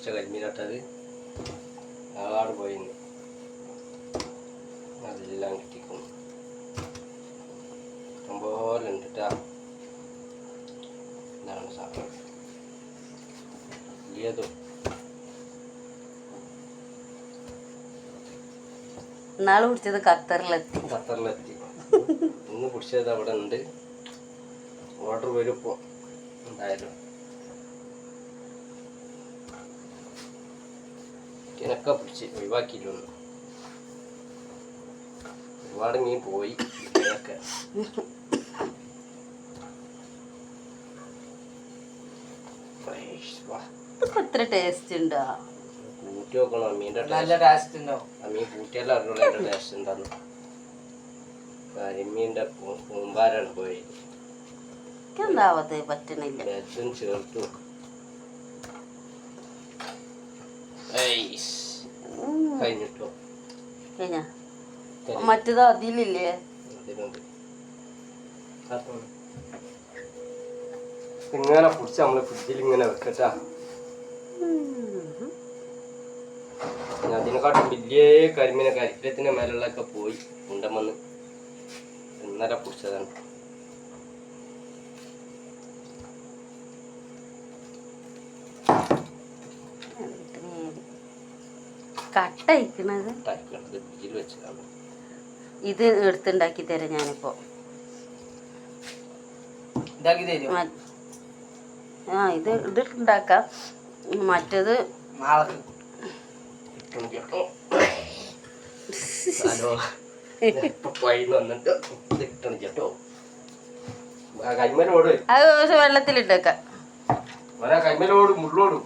പിടിച്ച കരിമീനട്ടത് ആട് പോയി അതെല്ലാം കിട്ടിക്കും ഇഷ്ടംപോലെ ഉണ്ട് കേട്ടാ. ഇതാണ് സാധനം ഏതും നാളെ പിടിച്ചത് ഖത്തറിലെത്തി. ഇന്ന് പിടിച്ചത് അവിടെ ഉണ്ട്. ഓർഡർ വരും ഇപ്പോൾ എന്തായാലും. ഇതിനൊക്കെ പിടിച്ച് ഒഴിവാക്കിയിട്ടുണ്ട്. ഒരുപാട് മീൻ പോയി. ഇതിനൊക്കെ എത്ര ടേസ്റ്റ് ഉണ്ടോ? കൂട്ടി നോക്കണം മീൻ്റെ നല്ല ടേസ്റ്റ് ഉണ്ടോ? ആ മീൻ കൂട്ടിയാലും അറിഞ്ഞുള്ള അതിൻ്റെ ടേസ്റ്റ് എന്താന്ന്. കരിമീൻ്റെ പൂമ്പാരാണ് പോയി. എന്താവത് പറ്റണില്ല. ലെജും ചേർത്തു കഴിഞ്ഞിട്ടോ. കഴിഞ്ഞ മറ്റേത് അതിലില്ലേ? അതിലുണ്ട്. ഇങ്ങനെ പിടിച്ച് നമ്മള് ഫ്രിഡ്ജിൽ ഇങ്ങനെ വെക്കട്ടാ. അതിനെക്കാട്ടും വലിയ കരിമീനെ കരിക്കലത്തിന്റെ മേലുള്ളൊക്കെ പോയി ഉണ്ടമെന്ന് ഇന്നലെ പിടിച്ചതാണ്. കട്ടയിക്കണത് ഫ്രിഡ്ജിൽ വെച്ചതാണ്. ഇത് എടുത്തുണ്ടാക്കി തരാം ഞാനിപ്പോ. ആ ഇത് ഇതിട്ടുണ്ടാക്കാം. മറ്റേത് കൈമലോട് അത് വെള്ളത്തിലിട്ടേക്കാം. കൈമലോട് മുള്ളോടും